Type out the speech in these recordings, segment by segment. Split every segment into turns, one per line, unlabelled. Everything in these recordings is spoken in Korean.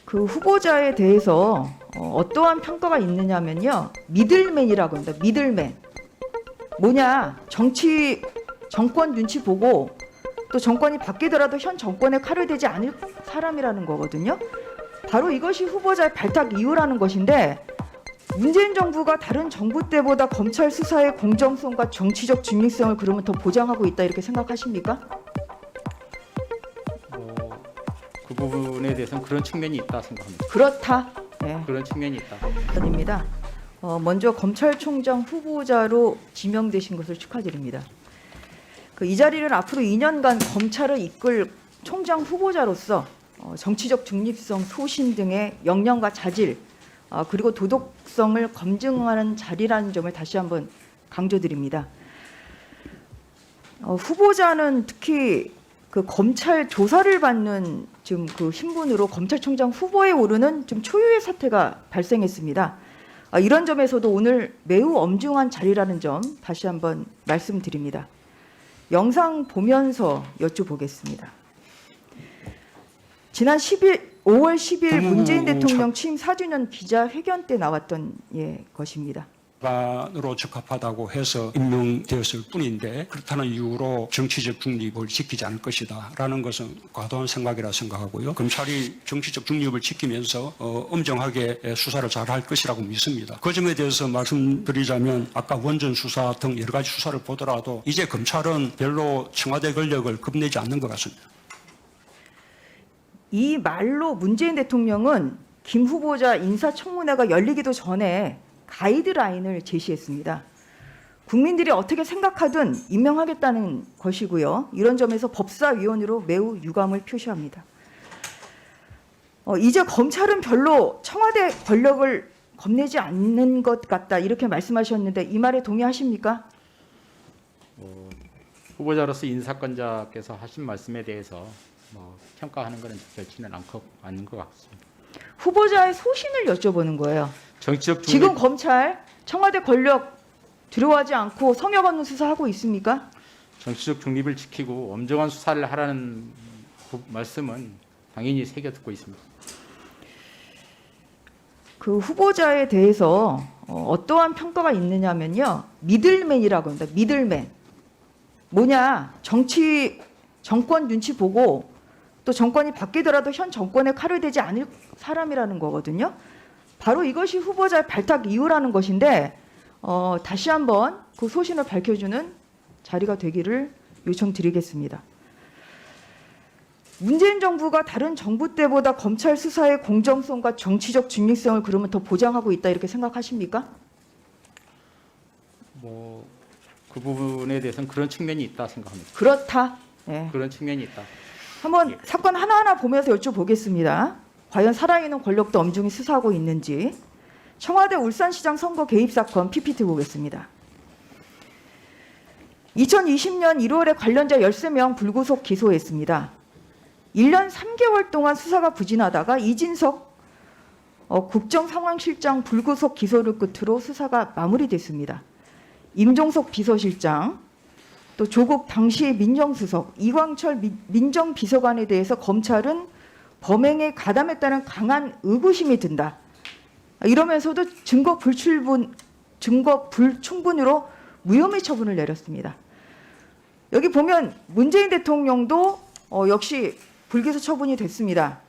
그 후보자에 대해서 어떠한 평가가 있느냐면요. 미들맨이라고 합니다. 미들맨. 뭐냐? 정권 눈치 보고 또 정권이 바뀌더라도 현 정권에 칼을 대지 않을 사람이라는 거거든요. 바로 이것이 후보자의 발탁 이유라는 것인데, 문재인 정부가 다른 정부 때보다 검찰 수사의 공정성과 정치적 중립성을 그러면 더 보장하고 있다 이렇게 생각하십니까?
그 부분에 대해서는 그런 측면이 있다 생각합니다.
그렇다. 네.
그런 측면이 있다.
입니다. 먼저 검찰총장 후보자로 지명되신 것을 축하드립니다. 이 자리는 앞으로 2년간 검찰을 이끌 총장 후보자로서 정치적 중립성, 소신 등의 역량과 자질, 그리고 도덕성을 검증하는 자리라는 점을 다시 한번 강조드립니다. 후보자는 특히 그 검찰 조사를 받는 지금 그 신분으로 검찰총장 후보에 오르는 좀 초유의 사태가 발생했습니다. 이런 점에서도 오늘 매우 엄중한 자리라는 점 다시 한번 말씀드립니다. 영상 보면서 여쭤보겠습니다. 지난 5월 10일 문재인 대통령 취임 4주년 기자회견 때 나왔던 것입니다.
으로 적합하다고 해서 임명되었을 뿐인데, 그렇다는 이유로 정치적 중립을 지키지 않을 것이다 라는 것은 과도한 생각이라 생각하고요. 검찰이 정치적 중립을 지키면서 엄정하게 수사를 잘할 것이라고 믿습니다. 그 점에 대해서 말씀드리자면, 아까 원전 수사 등 여러 가지 수사를 보더라도 이제 검찰은 별로 청와대 권력을 겁내지 않는 것 같습니다.
이 말로 문재인 대통령은 김 후보자 인사청문회가 열리기도 전에 가이드라인을 제시했습니다. 국민들이 어떻게 생각하든 임명하겠다는 것이고요. 이런 점에서 법사위원으로 매우 유감을 표시합니다. 이제 검찰은 별로 청와대 권력을 겁내지 않는 것 같다 이렇게 말씀하셨는데, 이 말에 동의하십니까?
후보자로서 인사권자께서 하신 말씀에 대해서 평가하는 것은 적절치는 않는 것 같습니다.
후보자의 소신을 여쭤보는 거예요.
정치적 중립,
지금 검찰 청와대 권력 두려워하지 않고 성역 없는 수사하고 있습니까?
정치적 중립을 지키고 엄정한 수사를 하라는 말씀은 당연히 새겨 듣고 있습니다.
그 후보자에 대해서 어떠한 평가가 있느냐면요. 미들맨이라고 합니다. 미들맨. 뭐냐? 정권 눈치 보고 또 정권이 바뀌더라도 현 정권에 칼을 대지 않을 사람이라는 거거든요. 바로 이것이 후보자의 발탁 이유라는 것인데, 다시 한번 그 소신을 밝혀주는 자리가 되기를 요청드리겠습니다. 문재인 정부가 다른 정부 때보다 검찰 수사의 공정성과 정치적 중립성을 그러면 더 보장하고 있다 이렇게 생각하십니까?
그 부분에 대해서는 그런 측면이 있다 생각합니다.
그렇다. 네.
그런 측면이 있다.
한번 사건 하나하나 보면서 여쭤보겠습니다. 과연 살아있는 권력도 엄중히 수사하고 있는지. 청와대 울산시장 선거 개입 사건 PPT 보겠습니다. 2020년 1월에 관련자 13명 불구속 기소했습니다. 1년 3개월 동안 수사가 부진하다가 이진석 국정상황실장 불구속 기소를 끝으로 수사가 마무리됐습니다. 임종석 비서실장, 또 조국 당시 민정수석, 이광철 민정비서관에 대해서 검찰은 범행에 가담했다는 강한 의구심이 든다. 이러면서도 증거 불충분으로 무혐의 처분을 내렸습니다. 여기 보면 문재인 대통령도 역시 불기소 처분이 됐습니다.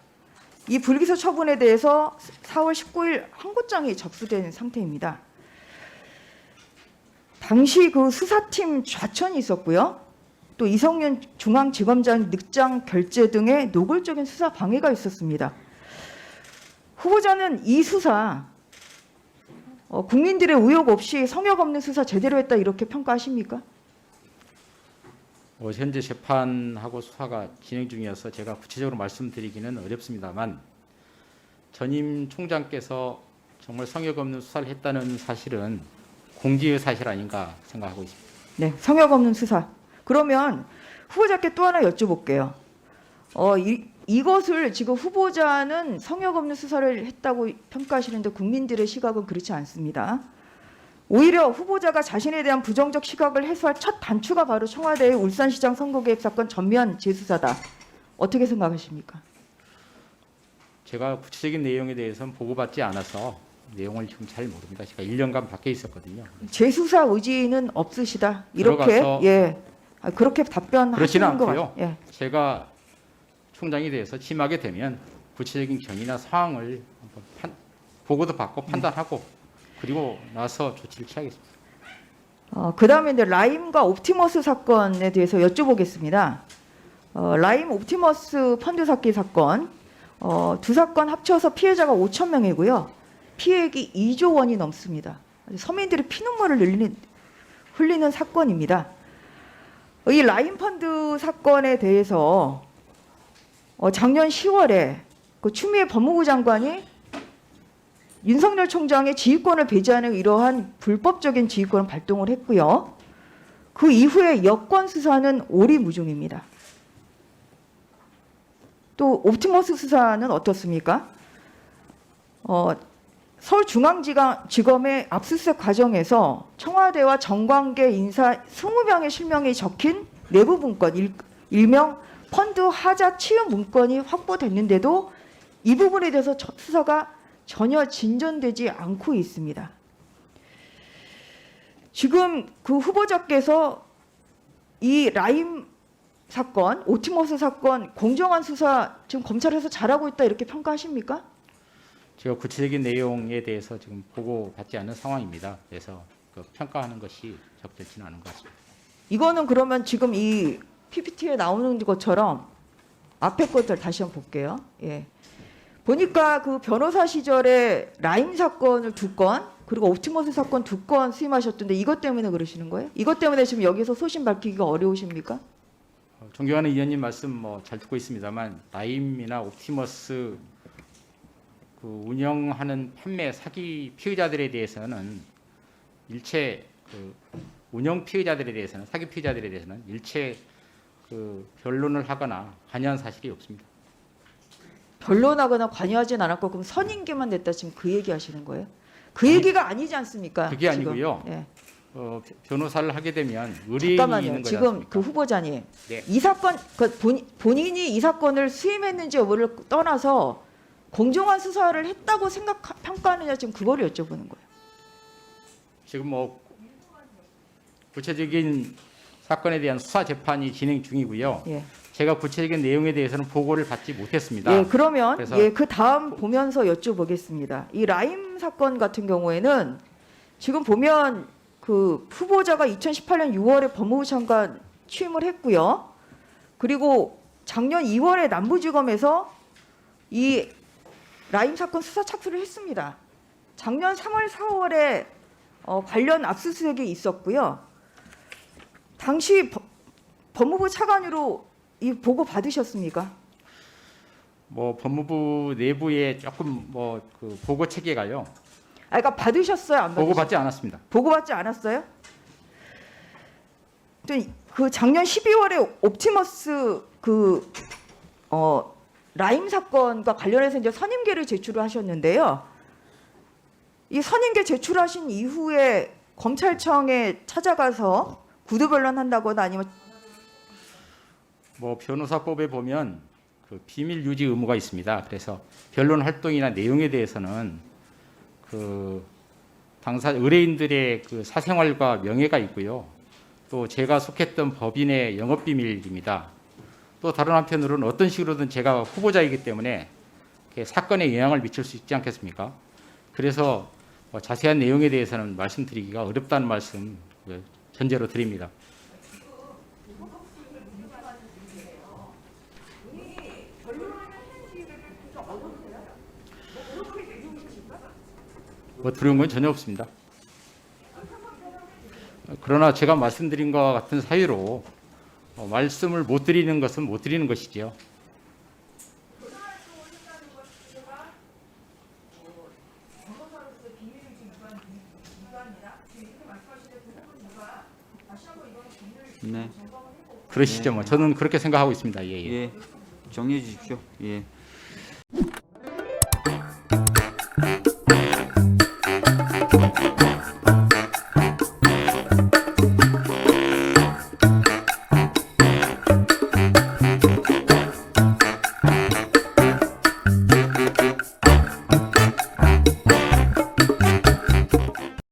이 불기소 처분에 대해서 4월 19일 항고장이 접수된 상태입니다. 당시 그 수사팀 좌천이 있었고요. 또 이성윤 중앙지검장 늑장 결재 등의 노골적인 수사 방해가 있었습니다. 후보자는 이 수사 국민들의 의혹 없이 성역 없는 수사 제대로 했다 이렇게 평가하십니까?
현재 재판하고 수사가 진행 중이어서 제가 구체적으로 말씀드리기는 어렵습니다만, 전임 총장께서 정말 성역 없는 수사를 했다는 사실은 공지의 사실 아닌가 생각하고 있습니다.
네, 성역 없는 수사. 그러면 후보자께 또 하나 여쭤볼게요. 이것을 지금 후보자는 성역 없는 수사를 했다고 평가하시는데 국민들의 시각은 그렇지 않습니다. 오히려 후보자가 자신에 대한 부정적 시각을 해소할 첫 단추가 바로 청와대의 울산시장 선거 개입 사건 전면 재수사다. 어떻게 생각하십니까?
제가 구체적인 내용에 대해서는 보고받지 않아서 내용을 지금 잘 모릅니다. 제가 1년간 밖에 있었거든요.
재수사 의지는 없으시다. 이렇게
들어가서
예. 그렇게
그렇지는
답변하시는 것
않고요.
같아요. 예.
제가 총장이 돼서 취임하게 되면 구체적인 경위나 상황을 한번 보고도 받고 판단하고 그리고 나서 조치를 취하겠습니다.
그다음에 이제 라임과 옵티머스 사건에 대해서 여쭤보겠습니다. 라임 옵티머스 펀드 사기 사건 두 사건 합쳐서 피해자가 5천 명이고요. 피해액이 2조 원이 넘습니다. 서민들이 피눈물을 흘리는 사건입니다. 이 라임 펀드 사건에 대해서 작년 10월에 그 추미애 법무부 장관이 윤석열 총장의 지휘권을 배제하는 이러한 불법적인 지휘권을 발동을 했고요. 그 이후에 여권 수사는 오리무중입니다. 또 옵티머스 수사는 어떻습니까? 서울중앙지검의 압수수색 과정에서 청와대와 정관계 인사 20명의 실명이 적힌 내부 문건, 일명 펀드 하자 취업 문건이 확보됐는데도 이 부분에 대해서 수사가 전혀 진전되지 않고 있습니다. 지금 그 후보자께서 이 라임 사건, 옵티머스 사건 공정한 수사 지금 검찰에서 잘하고 있다 이렇게 평가하십니까?
제가 구체적인 내용에 대해서 지금 보고받지 않은 상황입니다. 그래서 그 평가하는 것이 적절치는 않은 것 같습니다.
이거는 그러면 지금 이 PPT에 나오는 것처럼 앞에 것들 다시 한번 볼게요. 예. 보니까 그 변호사 시절에 라임 사건을 2건 그리고 옵티머스 사건 2건 수임하셨던데 이것 때문에 그러시는 거예요? 이것 때문에 지금 여기서 소신 밝히기가 어려우십니까?
존경하는 의원님 말씀 잘 듣고 있습니다만 라임이나 옵티머스 그 운영하는 판매 사기 피의자들에 대해서는 일체 그 운영 피의자들에 대해서는 사기 피의자들에 대해서는 일체 그 변론을 하거나 관여한 사실이 없습니다.
변론하거나 관여하진 않았고 그럼 선임계만 됐다 지금 그 얘기하시는 거예요? 그 얘기가 아니지 않습니까?
그게
지금?
아니고요.
예.
변호사를 하게 되면 의뢰인이
잠깐만요.
있는 거지
지금
않습니까?
그 후보자님
네.
이 사건 본인이 이 사건을 수임했는지 여부를 떠나서 공정한 수사를 했다고 평가하느냐 지금 그거를 여쭤보는 거예요.
지금 구체적인 사건에 대한 수사 재판이 진행 중이고요.
예.
제가 구체적인 내용에 대해서는 보고를 받지 못했습니다.
예, 그러면
그래서-
예, 그 다음 보면서 여쭤보겠습니다. 이 라임 사건 같은 경우에는 지금 보면 그 후보자가 2018년 6월에 법무부 장관 취임을 했고요. 그리고 작년 2월에 남부지검에서 이 라임 사건 수사 착수를 했습니다. 작년 3월, 4월에 관련 압수수색이 있었고요. 당시 법무부 차관으로 이 보고 받으셨습니까?
법무부 내부에 조금 그 보고 체계가요.
그러니까 받으셨어요? 안 받으셨어요?
보고 받지 않았습니다.
보고받지 않았어요? 또 그 작년 12월에 옵티머스 라임 사건과 관련해서 이제 선임계를 제출을 하셨는데요. 이 선임계 제출하신 이후에 검찰청에 찾아가서 구두 변론한다거나 아니면
변호사법에 보면 그 비밀 유지 의무가 있습니다. 그래서 변론 활동이나 내용에 대해서는 그 당사 의뢰인들의 그 사생활과 명예가 있고요. 또 제가 속했던 법인의 영업 비밀입니다. 또 다른 한편으로는 어떤 식으로든 제가 후보자이기 때문에 사건에 영향을 미칠 수 있지 않겠습니까? 그래서 자세한 내용에 대해서는 말씀드리기가 어렵다는 말씀 전제로 드립니다. 두려운 건 전혀 없습니다. 그러나 제가 말씀드린 것과 같은 사유로 말씀을 못 드리는 것은 못 드리는 것이지요.
네.
그러시죠. 저는 그렇게 생각하고 있습니다. 예, 예.
예. 정리해 주십시오. 예.